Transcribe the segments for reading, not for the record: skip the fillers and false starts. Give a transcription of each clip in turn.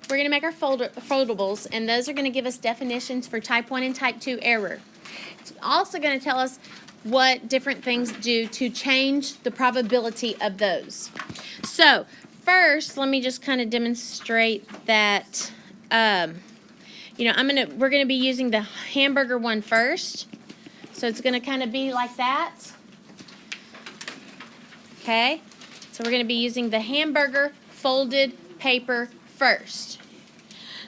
we're going to make our foldables, and those are going to give us definitions for type 1 and type 2 error. It's also going to tell us what different things do to change the probability of those. So first, let me just kind of demonstrate that, we're going to be using the hamburger one first. So it's going to kind of be like that. Okay, so we're going to be using the hamburger folded paper first.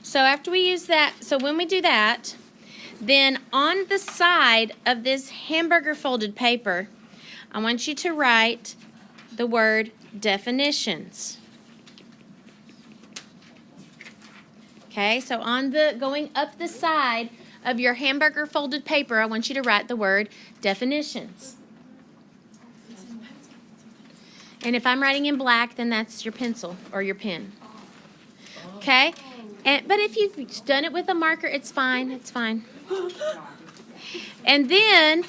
So after we use that, so when we do that, then on the side of this hamburger folded paper, I want you to write the word definitions. Okay, so going up the side of your hamburger folded paper, I want you to write the word definitions. And if I'm writing in black, then that's your pencil or your pen. Okay? But if you've done it with a marker, it's fine. It's fine. And then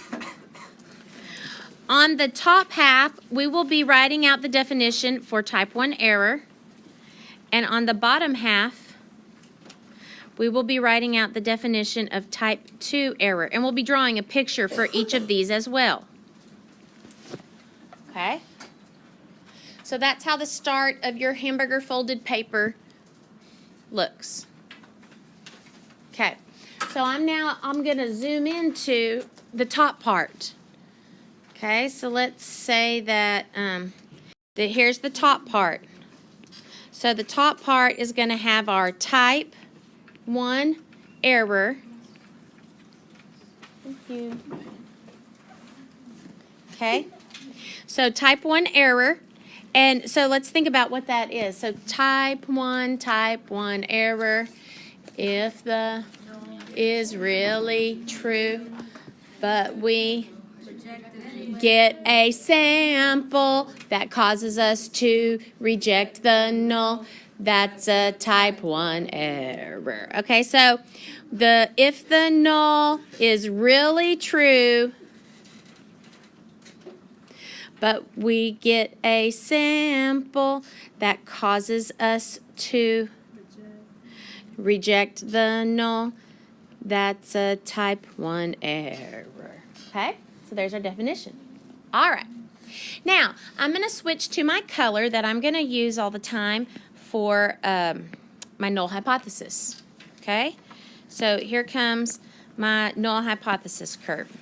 on the top half, we will be writing out the definition for type 1 error. And on the bottom half, we will be writing out the definition of type 2 error. And we'll be drawing a picture for each of these as well. Okay? So that's how the start of your hamburger folded paper looks. Okay, so I'm going to zoom into the top part. Okay, so let's say that, here's the top part. So the top part is going to have our type 1 error. Thank you. Okay, so type 1 error. And so let's think about what that is. So type 1 error, if the is really true, but we get a sample that causes us to reject the null, that's a type 1 error. Okay, so if the null is really true, but we get a sample that causes us to reject the null, that's a type 1 error. Okay, so there's our definition. All right. Now, I'm going to switch to my color that I'm going to use all the time for my null hypothesis. Okay, so here comes my null hypothesis curve.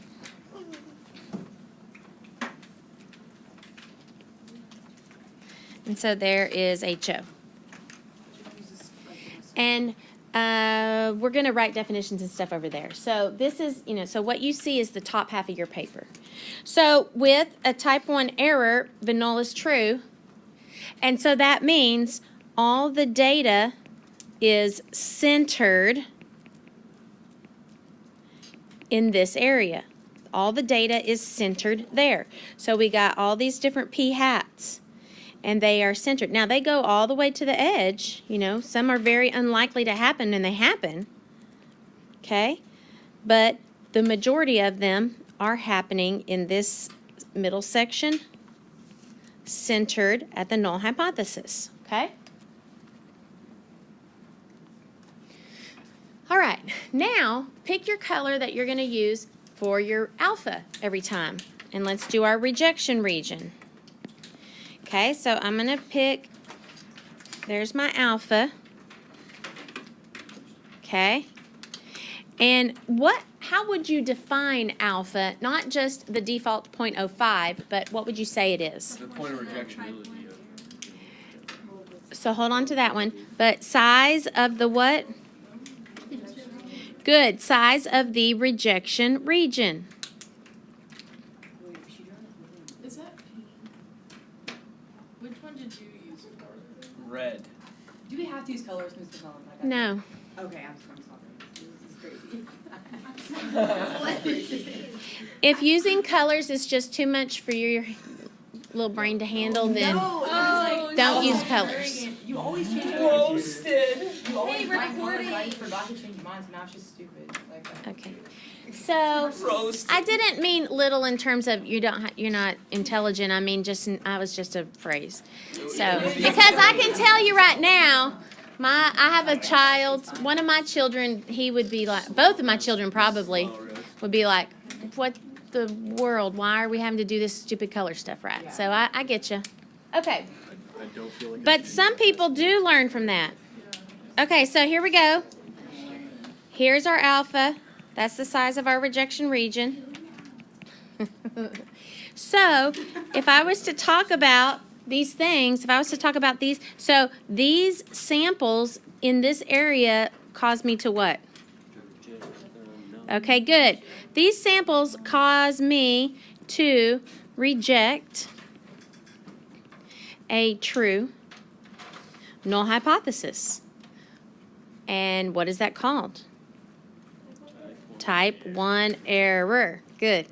And so there is HO. And we're going to write definitions and stuff over there. So this is, so what you see is the top half of your paper. So with a type 1 error, the null is true. And so that means all the data is centered in this area. All the data is centered there. So we got all these different p-hats. And they are centered. Now, they go all the way to the edge. Some are very unlikely to happen, and they happen. Okay? But the majority of them are happening in this middle section, centered at the null hypothesis. Okay? All right. Now, pick your color that you're going to use for your alpha every time. And let's do our rejection region. Okay, so I'm going to pick, there's my alpha. Okay. And how would you define alpha? Not just the default 0.05, but what would you say it is? The point of rejection. So hold on to that one. But size of the what? Good. Size of the rejection region. Red. Do we have to use colors, Mr. Cullen? No. Okay, I'm sorry. This is crazy. If using colors is just too much for your little brain to handle, then don't use colors. You always change colors. Roasted. You always you forgot to change mine, so now it's just stupid. Okay. So I didn't mean little in terms of you're not intelligent. I mean I was just a phrase. So because I can tell you right now, I have a child, one of my children, he would be like, both of my children probably Oh, really? would be like, what the world? Why are we having to do this stupid color stuff, right? Yeah. So I get you. Okay. I don't feel like. But some people do learn from that. Okay, so here we go. Here's our alpha. That's the size of our rejection region. So if I was to talk about these things, if I was to talk about these, so these samples in this area cause me to what? Okay, good. These samples cause me to reject a true null hypothesis. And what is that called? Type 1 error. Good.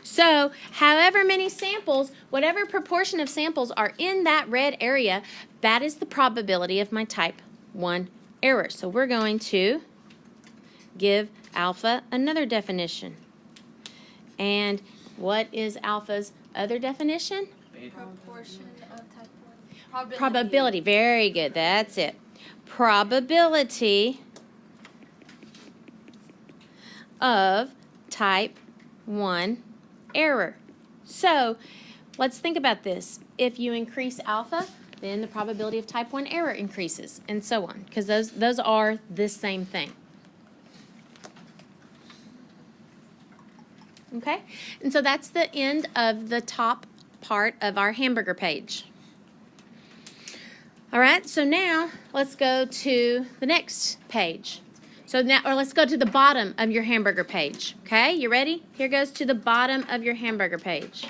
So, however many samples, whatever proportion of samples are in that red area, that is the probability of my type 1 error. So, we're going to give alpha another definition. And what is alpha's other definition? Proportion of type 1. Probability. Very good. That's it. Probability of type 1 error. So let's think about this. If you increase alpha, then the probability of type 1 error increases, and so on, because those are the same thing. Okay? And so that's the end of the top part of our hamburger page. All right, so now let's go to the next page. So now, or let's go to the bottom of your hamburger page. Okay, you ready? Here goes to the bottom of your hamburger page.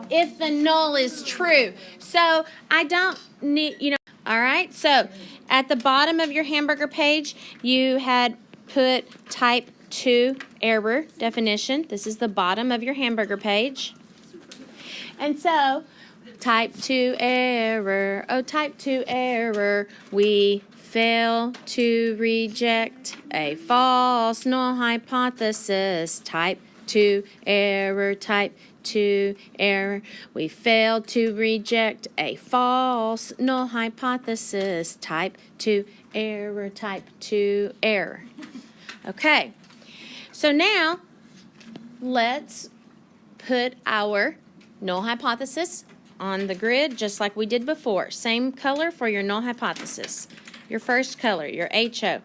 If the null is true. So I don't need, all right, so at the bottom of your hamburger page, you had put type 2 error definition. This is the bottom of your hamburger page. And so, type 2 error, oh, type 2 error, we fail to reject a false null hypothesis. Type 2 error, type 2 error, we fail to reject a false null hypothesis. Type 2 error, type 2 error. Okay, so now let's put our null hypothesis on the grid just like we did before. Same color for your null hypothesis. Your first color, your HO.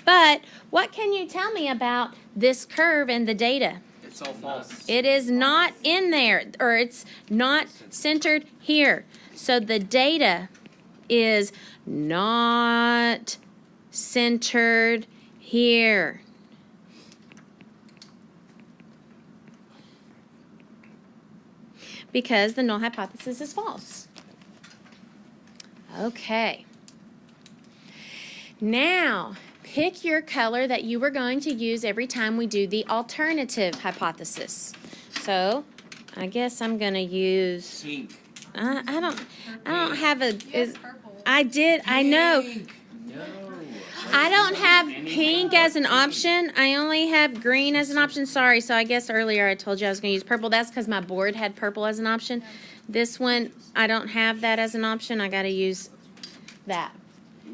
But what can you tell me about this curve and the data? It's all false. It is not in there, or it's not centered here. So the data is not centered here. Because the null hypothesis is false. Okay. Now, pick your color that you were going to use every time we do the alternative hypothesis. So, I guess I'm going to use Pink. I don't have a Purple. I know. No. I don't have pink as an option. I only have green as an option. Sorry. So I guess earlier I told you I was going to use purple. That's because my board had purple as an option. This one, I don't have that as an option. I got to use that.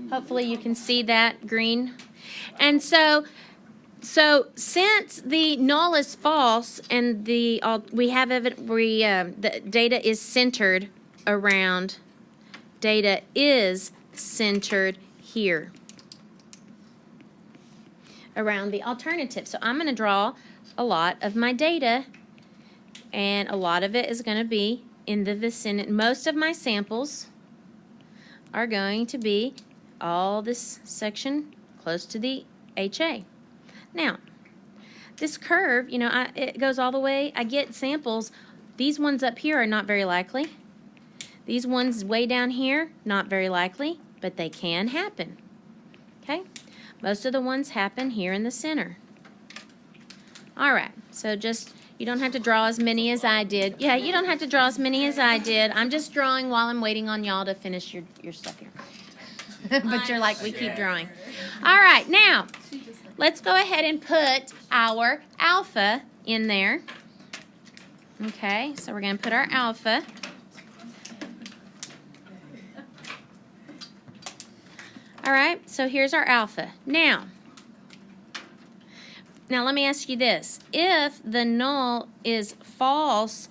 Hopefully you can see that green. And so since the null is false and the data is centered around, data is centered here around the alternative. So I'm going to draw a lot of my data, and a lot of it is going to be in the vicinity. Most of my samples are going to be all this section close to the HA. Now, this curve, it goes all the way. I get samples. These ones up here are not very likely. These ones way down here, not very likely, but they can happen. Okay? Most of the ones happen here in the center. All right, so you don't have to draw as many as I did. Yeah, you don't have to draw as many as I did. I'm just drawing while I'm waiting on y'all to finish your stuff here. But you're like, we keep drawing. All right, now, let's go ahead and put our alpha in there. Okay, so we're going to put our alpha. All right, so here's our alpha. Now let me ask you this. If the null is false,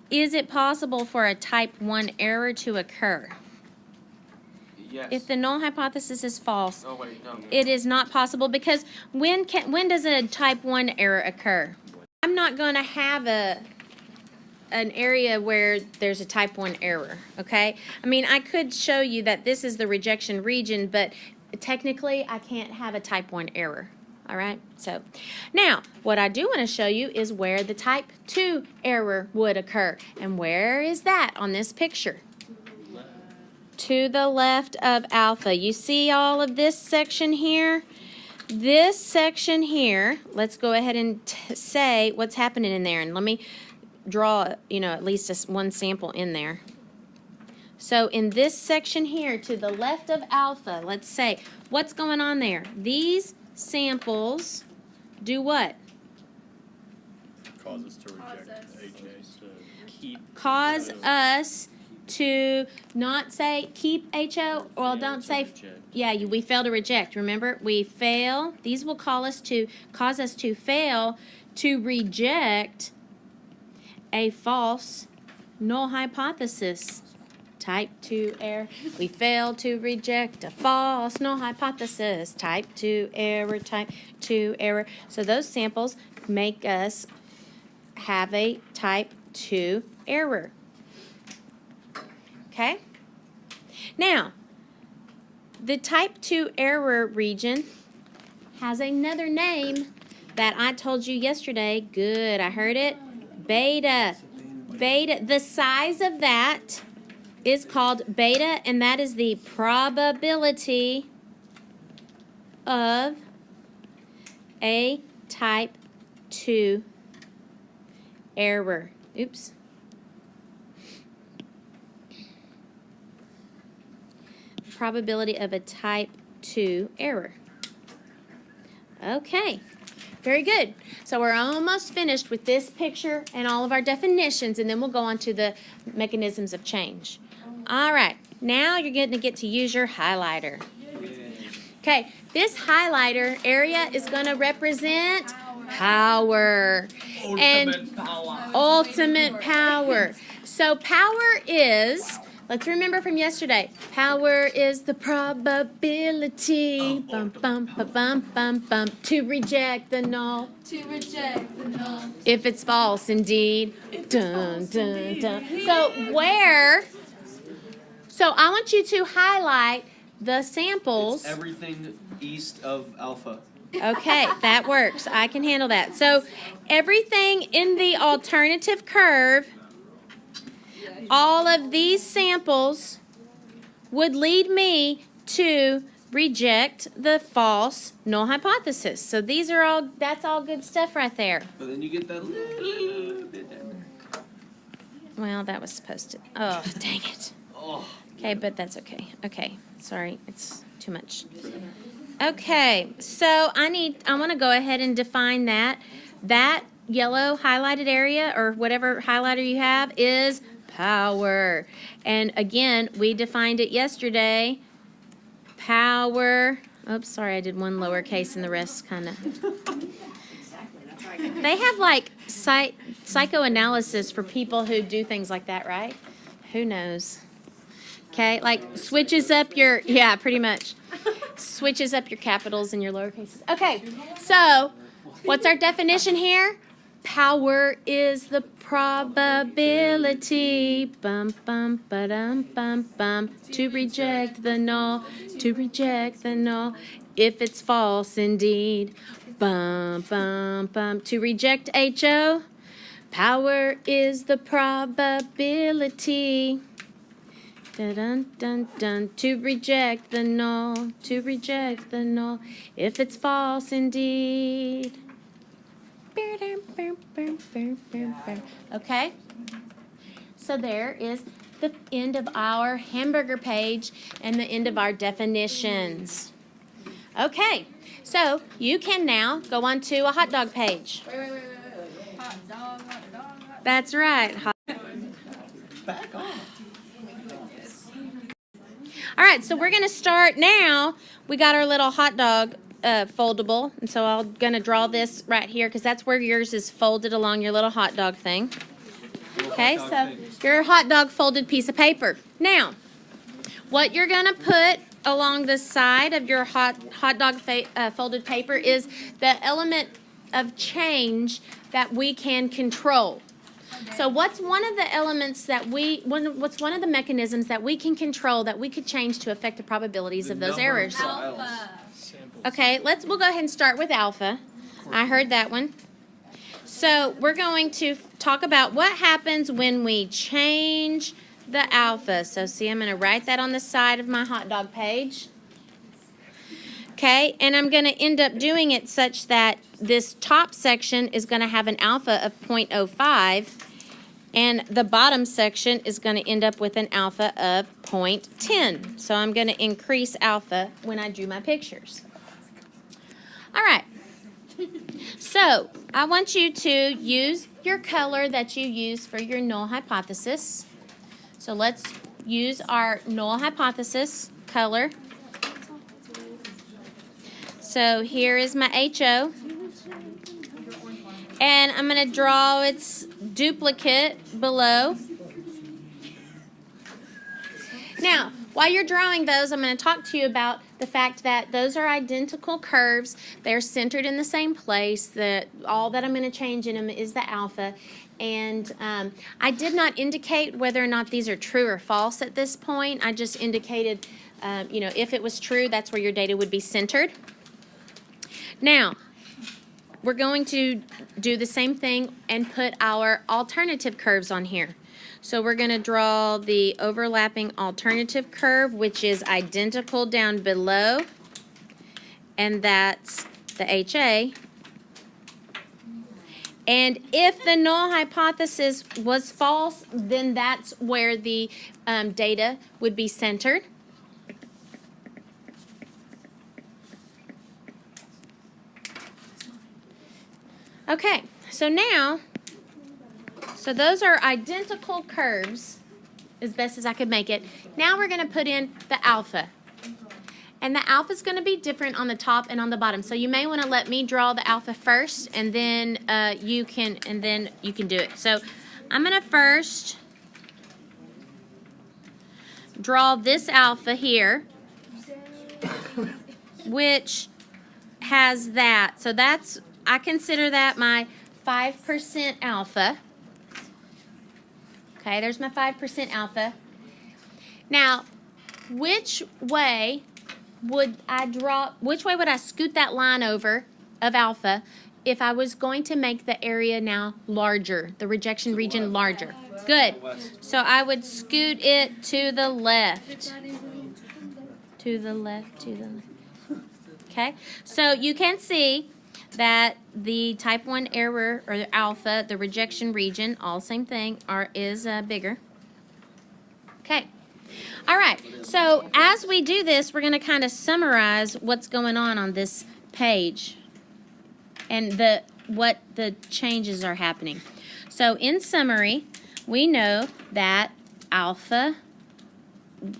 is it possible for a type 1 error to occur? Yes. If the null hypothesis is false, Oh wait, no. it is not possible, because when does a type 1 error occur? I'm not going to have an area where there's a type 1 error, okay? I mean, I could show you that this is the rejection region, but technically I can't have a type 1 error, all right? So now what I do want to show you is where the type 2 error would occur. And where is that on this picture? To the left of alpha. You see all of this section here? This section here, let's go ahead and say what's happening in there. And let me draw, at least one sample in there. So in this section here, to the left of alpha, let's say, what's going on there? These samples do what? Cause us to reject HA to keep. Cause us to not say keep HO, well, don't say, yeah, we fail to reject. Remember, we fail. These will cause us to fail to reject a false null hypothesis. Type 2 error. We fail to reject a false null hypothesis. Type 2 error, type 2 error. So those samples make us have a type 2 error. Okay? Now, the type 2 error region has another name that I told you yesterday. Good, I heard it. Beta. Beta. The size of that is called beta, and that is the probability of a type 2 error. Oops. Probability of a type 2 error. Okay, very good. So we're almost finished with this picture and all of our definitions, and then we'll go on to the mechanisms of change. All right, now you're going to get to use your highlighter. Okay, this highlighter area is going to represent power. Ultimate power. So power is, let's remember from yesterday, power is the probability to reject the null. To reject the null. If it's false, indeed. Dun, dun, dun. So I want you to highlight the samples. It's everything east of alpha. Okay, that works. I can handle that. So everything in the alternative curve, all of these samples would lead me to reject the false null hypothesis. So these are all, that's all good stuff right there. But then you get that little bit down there. Well, that was supposed to, oh, dang it. Oh. Okay, but that's okay. Okay, sorry, it's too much. Okay, so I want to go ahead and define that. That yellow highlighted area, or whatever highlighter you have, is power. And again, we defined it yesterday. Power. Oops, sorry, I did one lowercase and the rest kind of. They have like psychoanalysis for people who do things like that, right? Who knows? Okay, like switches up your, yeah, pretty much. Switches up your capitals and your lower cases. Okay, so what's our definition here? Power is the probability to reject the null, if it's false indeed. To reject HO, power is the probability. Dun, dun, dun, to reject the null, if it's false indeed. Okay? So there is the end of our hamburger page and the end of our definitions. Okay, so you can now go on to a hot dog page. Wait. Hot dog, hot dog, hot dog. That's right. Back off. All right, so we're going to start now. We got our little hot dog foldable, and so I'm going to draw this right here because that's where yours is folded along your little hot dog thing. Okay, so your hot dog folded piece of paper. Now, what you're going to put along the side of your hot dog folded paper is the element of change that we can control. So what's one of the elements that what's one of the mechanisms that we can control that we could change to affect the probabilities of those errors? Alpha. Okay, we'll go ahead and start with alpha. I heard that one. So we're going to talk about what happens when we change the alpha. So see, I'm going to write that on the side of my hot dog page. Okay, and I'm going to end up doing it such that this top section is going to have an alpha of 0.05, and the bottom section is going to end up with an alpha of 0.10. So I'm going to increase alpha when I drew my pictures. All right. So I want you to use your color that you use for your null hypothesis. So let's use our null hypothesis color. So here is my HO. And I'm going to draw its duplicate below. Now, while you're drawing those, I'm going to talk to you about the fact that those are identical curves. They're centered in the same place. All that I'm going to change in them is the alpha. And I did not indicate whether or not these are true or false at this point. I just indicated, if it was true, that's where your data would be centered. Now, we're going to do the same thing and put our alternative curves on here. So we're going to draw the overlapping alternative curve, which is identical down below, and that's the HA. And if the null hypothesis was false, then that's where the data would be centered. Okay, so those are identical curves as best as I could make it. Now we're going to put in the alpha. And the alpha is going to be different on the top and on the bottom. So you may want to let me draw the alpha first, and then you can do it. So I'm going to first draw this alpha here, which has that. So I consider that my 5% alpha. Okay, there's my 5% alpha. Now, which way would I scoot that line over of alpha if I was going to make the area now larger, the rejection region larger? Good. So I would scoot it to the left. To the left. Okay, so you can see that the type 1 error, or the alpha, the rejection region, all same thing, is bigger. Okay. All right. So as we do this, we're going to kind of summarize what's going on this page and what the changes are happening. So in summary, we know that alpha,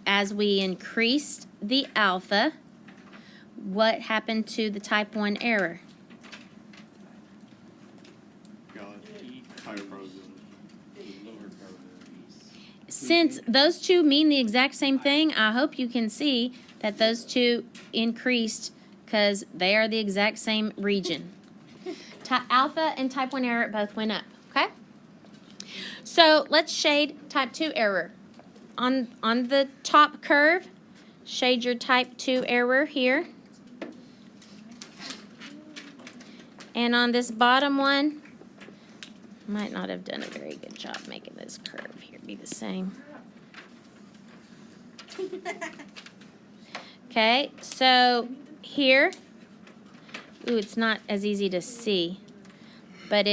as we increased the alpha, what happened to the type 1 error? Since those two mean the exact same thing, I hope you can see that those two increased because they are the exact same region. Alpha and type 1 error both went up, okay? So let's shade type 2 error. On the top curve, shade your type 2 error here. And on this bottom one, might not have done a very good job making this curve here be the same. Okay, so here, it's not as easy to see, but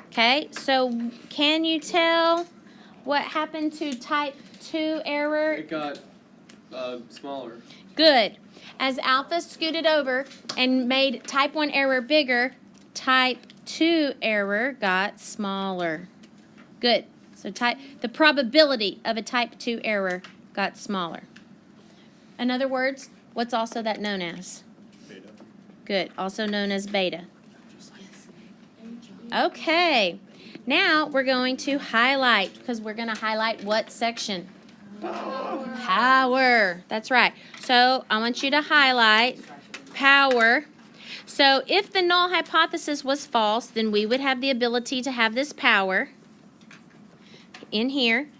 okay, so can you tell what happened to type 2 error? It got smaller. Good. As alpha scooted over and made type 1 error bigger, type 2 error got smaller. Good. So the probability of a type 2 error got smaller. In other words, what's also that known as? Beta. Good, also known as beta. Okay, now we're going to highlight, because we're going to highlight what section? Power. That's right. So I want you to highlight power. So if the null hypothesis was false, then we would have the ability to have this power in here,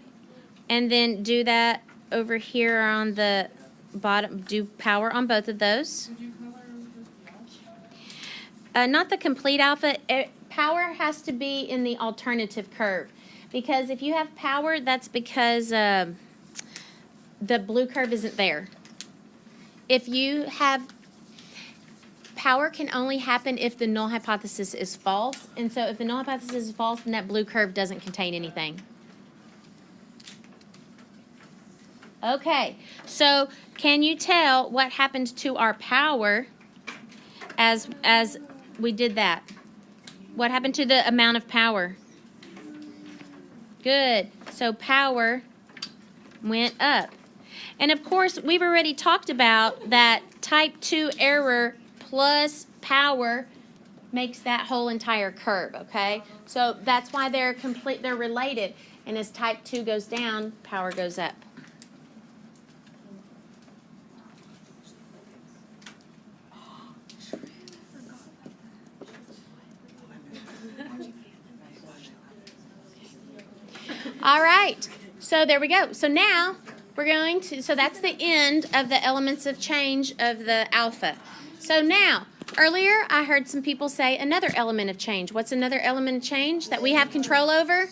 and then do that over here on the bottom, do power on both of those. Not the complete alpha. Power has to be in the alternative curve, because if you have power, that's because the blue curve isn't there. If you have power, can only happen if the null hypothesis is false, and so if the null hypothesis is false, then that blue curve doesn't contain anything. Okay, so can you tell what happened to our power as we did that? What happened to the amount of power? Good. So power went up. And of course, we've already talked about that type 2 error plus power makes that whole entire curve, okay? So that's why they're related. And as type 2 goes down, power goes up. All right, so there we go. So now we're going to, so that's the end of the elements of change of the alpha. So now, earlier I heard some people say another element of change. What's another element of change that we have control over?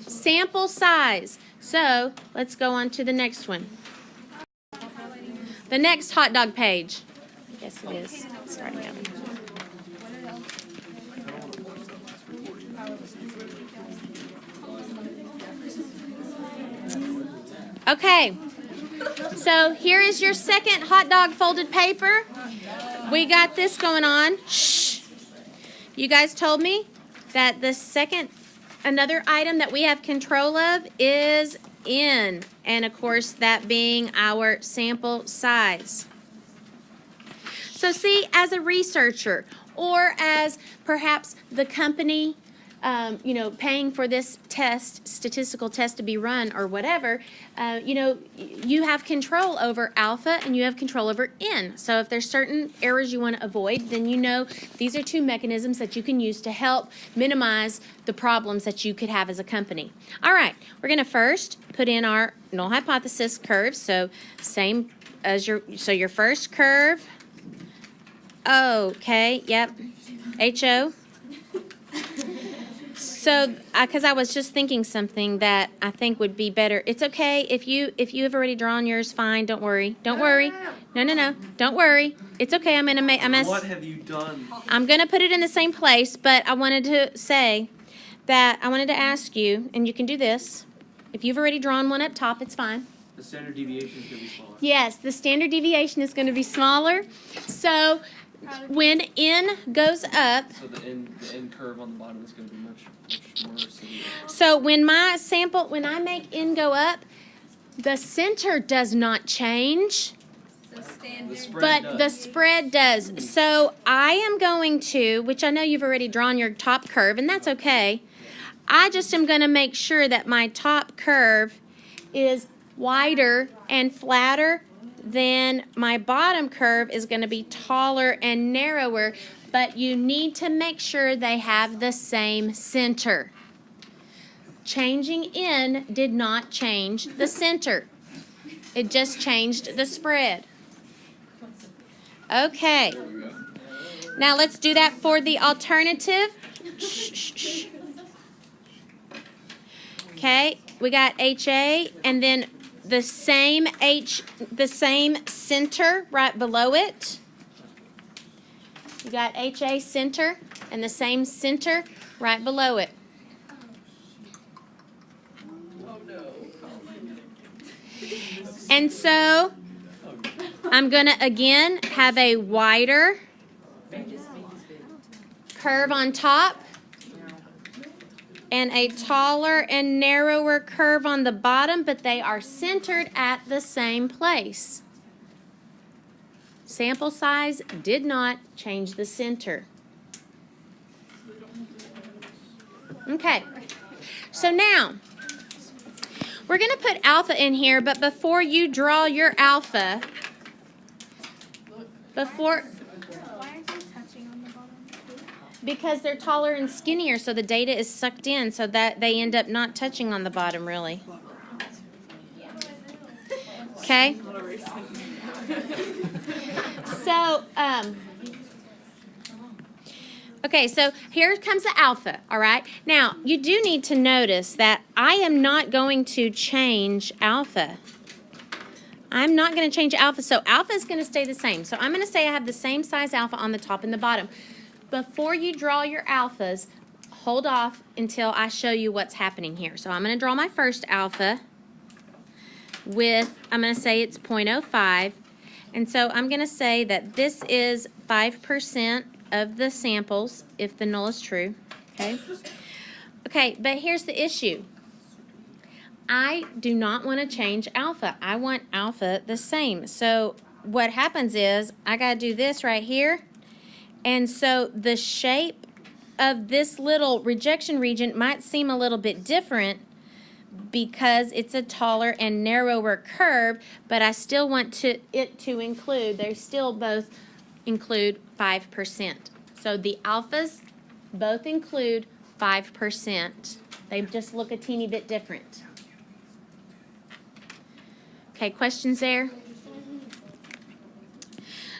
Sample size. So let's go on to the next one. The next hot dog page. Yes, it is. Starting out. Okay, so here is your second hot dog folded paper. We got this going on. Shh. You guys told me that the another item that we have control of is N, and of course that being our sample size. So see, as a researcher, or as perhaps the company paying for this test, statistical test to be run or whatever, you have control over alpha and you have control over N. So if there's certain errors you want to avoid, then these are two mechanisms that you can use to help minimize the problems that you could have as a company. All right, we're going to first put in our null hypothesis curve. So same as your first curve. Okay, yep, HO. So, because I was just thinking something that I think would be better. It's okay if you have already drawn yours. Fine, don't worry. Don't worry. No. Don't worry. It's okay. I'm gonna make. What have you done? I'm gonna put it in the same place. But I wanted to say that I wanted to ask you, and you can do this. If you've already drawn one up top, it's fine. The standard deviation is going to be smaller. Yes, the standard deviation is going to be smaller. So when N goes up. So the N curve on the bottom is going to be much more severe. So when I make N go up, the center does not change, but the spread does. So I am going to, which I know you've already drawn your top curve, and that's okay. I just am going to make sure that my top curve is wider and flatter than my bottom curve is going to be taller and narrower, but you need to make sure they have the same center. Changing N did not change the center. It just changed the spread. Okay. Now let's do that for the alternative. Shh. Okay, we got HA and then the same center right below it. You got HA center and the same center right below it. And so I'm going to again have a wider curve on top and a taller and narrower curve on the bottom, but they are centered at the same place. Sample size did not change the center. Okay, so now we're going to put alpha in here, but before you draw your alpha, Why aren't they touching on the bottom? because they're taller and skinnier, so the data is sucked in, so that they end up not touching on the bottom, really. Okay? So, okay, so here comes the alpha, all right? Now, you do need to notice that I am not going to change alpha. I'm not going to change alpha, so alpha is going to stay the same. So I'm going to say I have the same size alpha on the top and the bottom. Before you draw your alphas, hold off until I show you what's happening here. So I'm going to draw my first alpha with, I'm going to say it's 0.05. And so I'm going to say that this is 5% of the samples if the null is true. Okay? Okay, but here's the issue. I do not want to change alpha. I want alpha the same. So what happens is I got to do this right here. And so the shape of this little rejection region might seem a little bit different because it's a taller and narrower curve, but I still want it to include, they still both include 5%. So the alphas both include 5%. They just look a teeny bit different. Okay, questions there?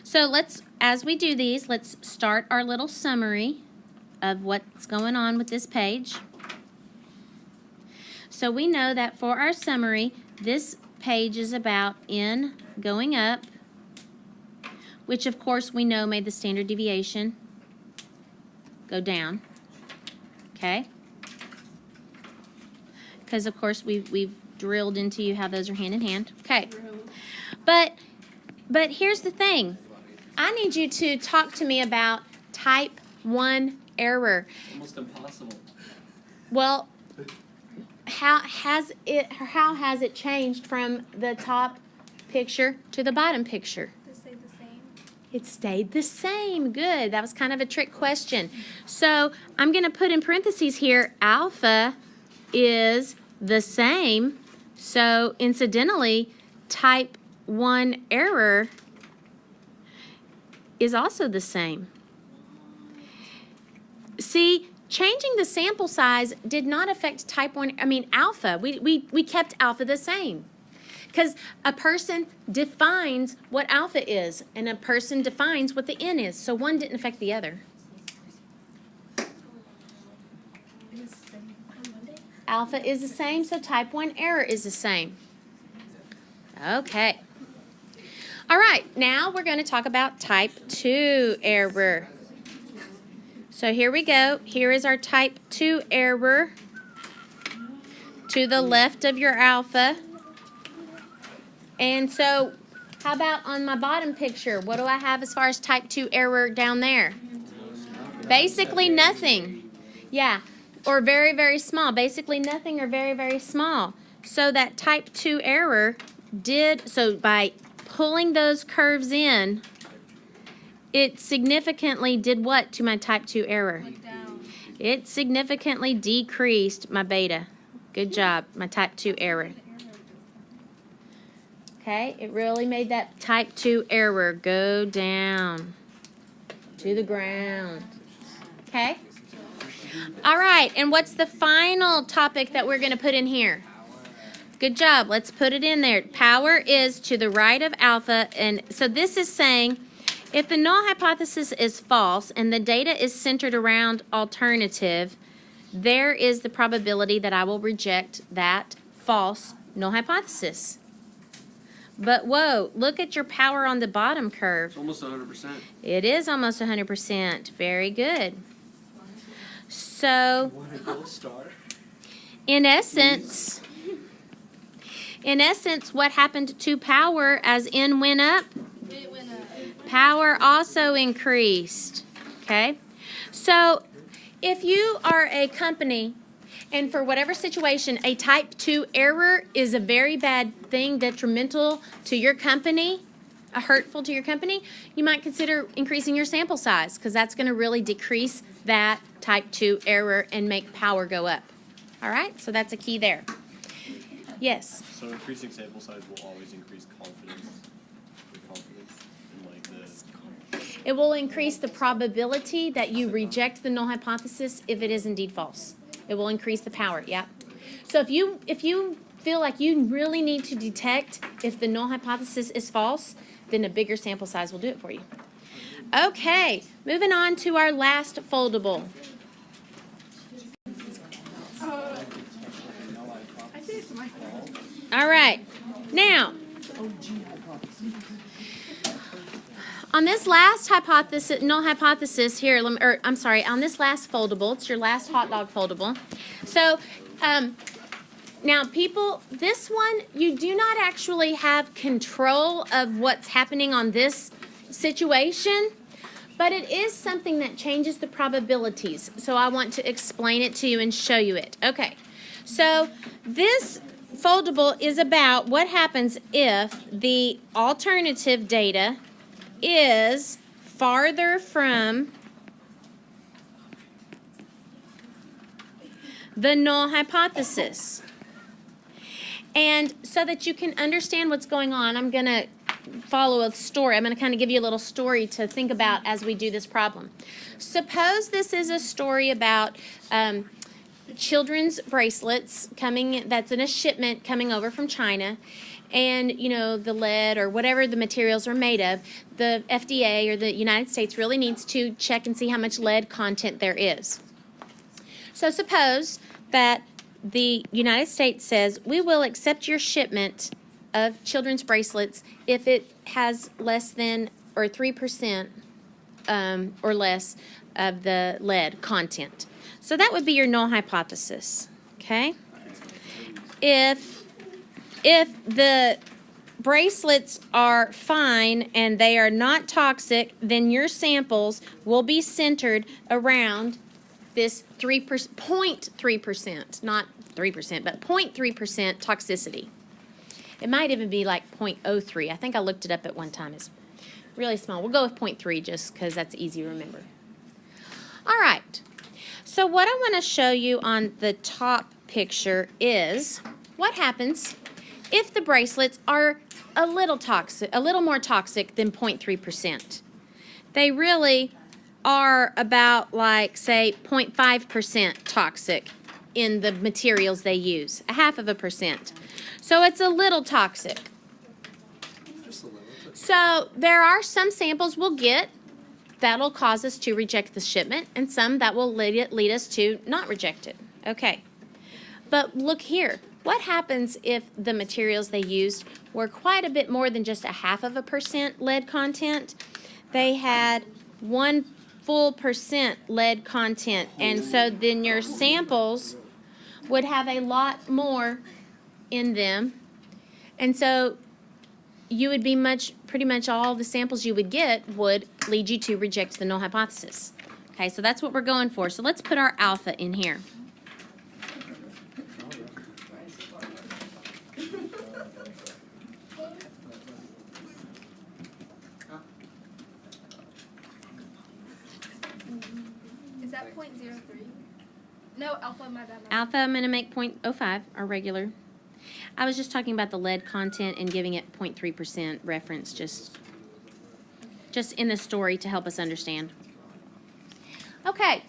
So let's, as we do these, let's start our little summary of what's going on with this page. So we know that for our summary, this page is about n going up, which of course we know made the standard deviation go down. Okay? Because of course we've drilled into you how those are hand in hand. Okay. But here's the thing. I need you to talk to me about type 1 error. It's almost impossible. Well, how has it changed from the top picture to the bottom picture? They stay the same. It stayed the same. Good. That was kind of a trick question. So I'm going to put in parentheses here, alpha is the same. So incidentally, type 1 error is also the same. See, changing the sample size did not affect type 1, alpha. We kept alpha the same. Because a person defines what alpha is, and a person defines what the n is. So one didn't affect the other. Alpha is the same, so type 1 error is the same. Okay. All right, now we're going to talk about type 2 error. So here we go. Here is our type 2 error to the left of your alpha. And so how about on my bottom picture? What do I have as far as type 2 error down there? Basically nothing. Yeah, or very, very small. Basically nothing or very, very small. So that type 2 error so by pulling those curves in, it significantly did what to my type 2 error? Went down. It significantly decreased my beta. Good job, my type 2 error. Okay, it really made that type 2 error go down to the ground. Okay? All right, and what's the final topic that we're going to put in here? Good job. Let's put it in there. Power is to the right of alpha, and so this is saying if the null hypothesis is false and the data is centered around alternative, there is the probability that I will reject that false null hypothesis. But whoa, look at your power on the bottom curve. It's almost 100%. It is almost 100%. Very good. So, Want a gold star? in essence, what happened to power as n went up? It went up. Power also increased. Okay? So, if you are a company And for whatever situation, a type 2 error is a very bad thing, detrimental to your company, hurtful to your company. You might consider increasing your sample size because that's going to really decrease that type 2 error and make power go up. All right, so that's a key there. Yes? So increasing sample size will always increase confidence. In like this. It will increase the probability that you reject the null hypothesis if it is indeed false. It will increase the power, yeah. So if you feel like you really need to detect if the null hypothesis is false, then a bigger sample size will do it for you. Okay, moving on to our last foldable. All right, now, on this last hypothesis, null hypothesis here, on this last foldable, it's your last hot dog foldable. So, now people, this one, you do not actually have control of what's happening on this situation, but it is something that changes the probabilities. So I want to explain it to you and show you it. Okay, so this foldable is about what happens if the alternative data is farther from the null hypothesis. And so that you can understand what's going on, I'm going to follow a story. I'm going to kind of give you a little story to think about as we do this problem. Suppose this is a story about children's bracelets that's in a shipment coming over from China, and the lead or whatever the materials are made of, the FDA or the United States really needs to check and see how much lead content there is. So suppose that the United States says, we will accept your shipment of children's bracelets if it has less than or 3% or less of the lead content. So that would be your null hypothesis, okay? If the bracelets are fine and they are not toxic, then your samples will be centered around this 0.3%, not 3%, but 0.3% toxicity. It might even be like 0.03. I think I looked it up at one time. It's really small. We'll go with 0.3 just because that's easy to remember. All right. So what I want to show you on the top picture is what happens if the bracelets are a little more toxic than 0.3%. They really are about, like, say, 0.5% toxic in the materials they use, 0.5%. So it's a little toxic. So there are some samples we'll get that'll cause us to reject the shipment, and some that will lead us to not reject it. Okay. But look here. What happens if the materials they used were quite a bit more than just 0.5% lead content? They had 1 full percent lead content, and so then your samples would have a lot more in them, and so you would be pretty much all the samples you would get would lead you to reject the null hypothesis. Okay, so that's what we're going for. So let's put our alpha in here. Is that 0.03? No, alpha, my bad. Alpha, I'm going to make 0.05, our regular. I was just talking about the lead content and giving it 0.3% reference just in the story to help us understand. Okay.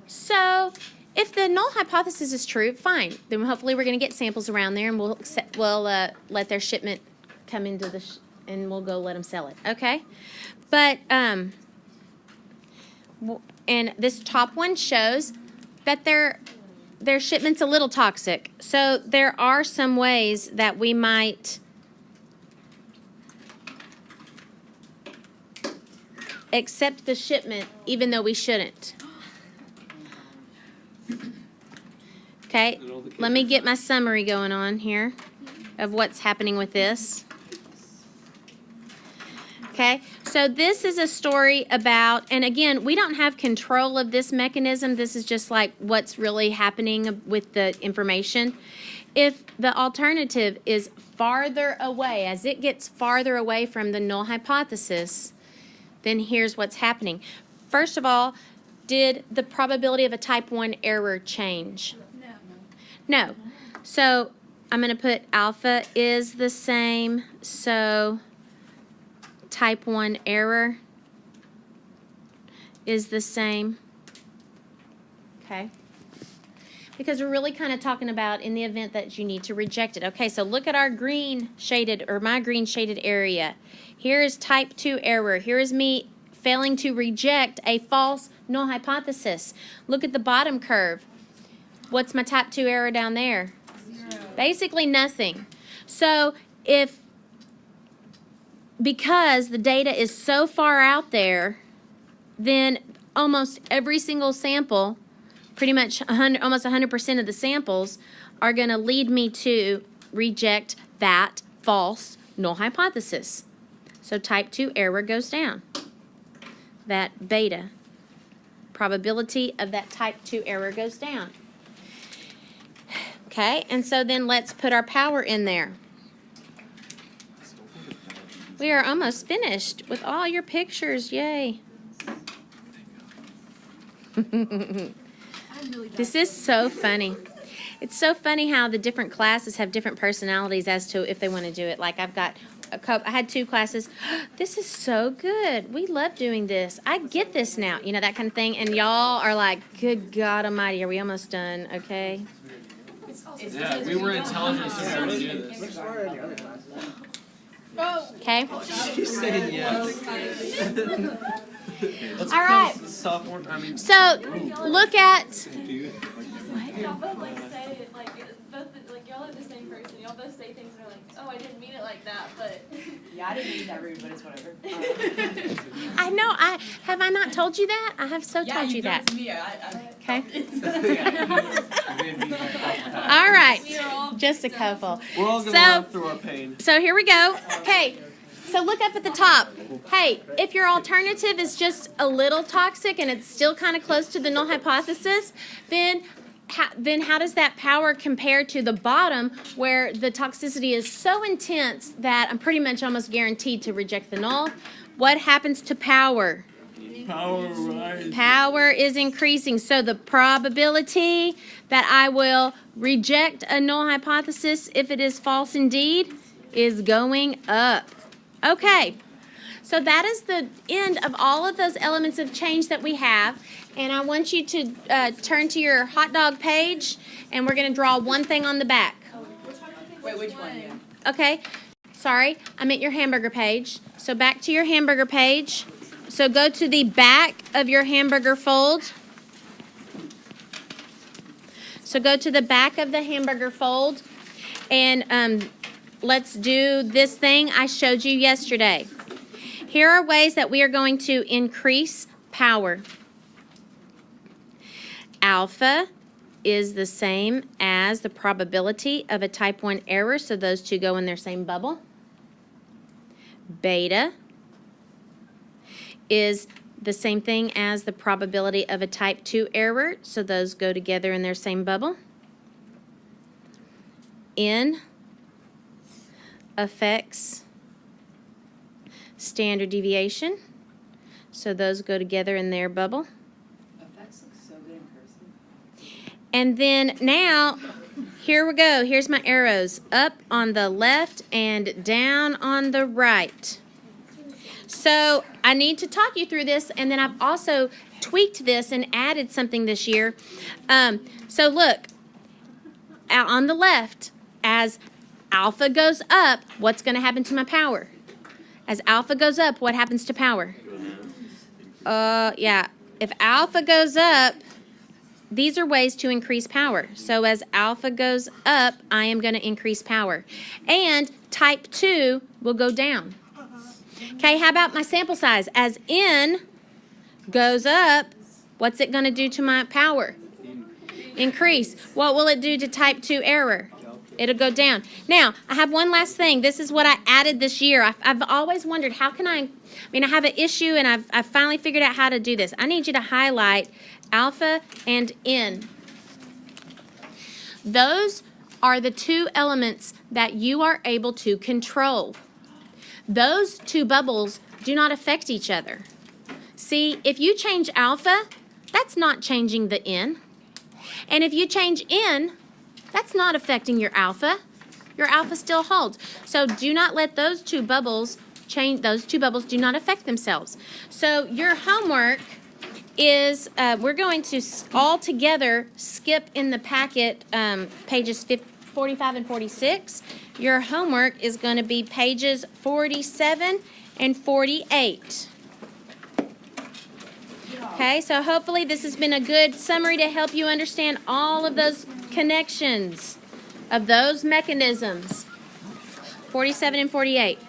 So if the null hypothesis is true, fine. Then hopefully we're going to get samples around there, and we'll let their shipment come into and we'll go let them sell it. Okay. But and this top one shows that their shipment's a little toxic. So there are some ways that we might accept the shipment even though we shouldn't. Okay, let me get my summary going on here of what's happening with this. Okay, so this is a story about, and again, we don't have control of this mechanism. This is just like what's really happening with the information. If the alternative is farther away, as it gets farther away from the null hypothesis, then here's what's happening. First of all, did the probability of a type 1 error change? No. So I'm going to put alpha is the same, so type 1 error is the same. Okay. Because we're really kind of talking about in the event that you need to reject it. Okay, so look at our green shaded, or my green shaded area. Here is type 2 error. Here is me failing to reject a false null hypothesis. Look at the bottom curve. What's my type 2 error down there? 0. Basically nothing. So because the data is so far out there, then almost every single sample, pretty much almost 100% of the samples, are going to lead me to reject that false null hypothesis. So type 2 error goes down. That beta probability of that type 2 error goes down. Okay, and so then let's put our power in there. We are almost finished with all your pictures. Yay. This is so funny. It's so funny how the different classes have different personalities as to if they want to do it. Like I had 2 classes. This is so good. We love doing this. I get this now. You know, that kind of thing. And y'all are like, good God almighty, are we almost done? Okay. Yeah, we were intelligent enough to do this. Okay. She's saying yes. Let's All right. Sophomore, So look at. Y'all both like say it like both like y'all are the same person. Y'all both say things and are like, oh, I didn't mean it like that, but. Yeah, I didn't mean that rude, but it's whatever. I know. Have I not told you that? I have so told you that. Okay. All right. Just a couple. we're all going to laugh through our pain. So here we go. Okay. So look up at the top. Hey, if your alternative is just a little toxic and it's still kind of close to the null hypothesis, then how does that power compare to the bottom where the toxicity is so intense that I'm pretty much almost guaranteed to reject the null? What happens to power? Power rises. Power is increasing. So the probability that I will reject a null hypothesis if it is false indeed is going up. Okay. So that is the end of all of those elements of change that we have. And I want you to turn to your hot dog page, and we're going to draw one thing on the back. Wait, which one? Yeah. Okay. Sorry, I meant your hamburger page. So back to your hamburger page. So go to the back of your hamburger fold. So go to the back of the hamburger fold, and let's do this thing I showed you yesterday. Here are ways that we are going to increase power. Alpha is the same as the probability of a type 1 error, so those two go in their same bubble. Beta is the same thing as the probability of a type 2 error, so those go together in their same bubble. N affects standard deviation, so those go together in their bubble. Effects look so good in person. And then now, here we go. Here's my arrows. Up on the left and down on the right. So I need to talk you through this, and then I've also tweaked this and added something this year. So look, out on the left, as alpha goes up, what's going to happen to my power? As alpha goes up, what happens to power? Yeah. If alpha goes up, these are ways to increase power. So as alpha goes up, I am going to increase power. And type 2 will go down. Okay, how about my sample size? As n goes up, what's it going to do to my power? Increase. What will it do to type 2 error? It'll go down. Now, I have one last thing. This is what I added this year. I've always wondered, how can I have an issue, and I've finally figured out how to do this. I need you to highlight alpha and n. Those are the two elements that you are able to control. Those two bubbles do not affect each other. See, if you change alpha, that's not changing the n. And if you change n, that's not affecting your alpha. Your alpha still holds. So do not let those two bubbles change. Those two bubbles do not affect themselves. So your homework is, we're going to all together skip in the packet pages 45 and 46. Your homework is going to be pages 47 and 48. Okay, so hopefully this has been a good summary to help you understand all of those connections of those mechanisms. 47 and 48.